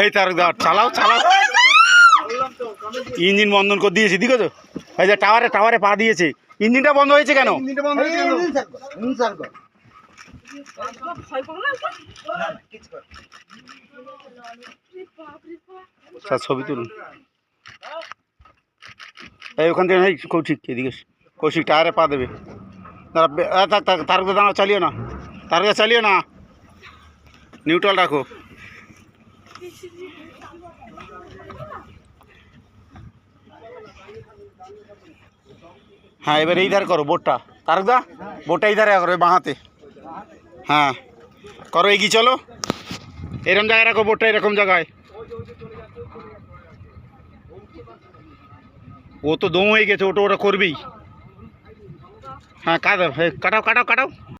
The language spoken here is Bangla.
এই তারকদা চালাও চালাও, ইঞ্জিন বন্ধন করে দিয়েছি, ঠিক আছে? এই যে টাওয়ারে টাওয়ারে পা দিয়েছে, ইঞ্জিনটা বন্ধ হয়েছে কেন? স্যার ছবি তুলুন। এই ওখান থেকে কৌশিক এদিকে, কৌশিক টায়ারে পা দেবে। তারকদা দাঁড়াও, চালিও না, তারকদা চালিও না, নিউট্রাল রাখো। হ্যাঁ এবার এই ধারে করো বোটটা, তারকদা বোটটা এই ধারে করো, বাঁ হাতে। হ্যাঁ করো, এগিয়ে চলো, এরকম জায়গায় রাখো বোটটা, এরকম জায়গায়। ও তো দম হয়ে গেছে, ওটা ওটা করবেই। হ্যাঁ কাটাও কাটাও কাটাও।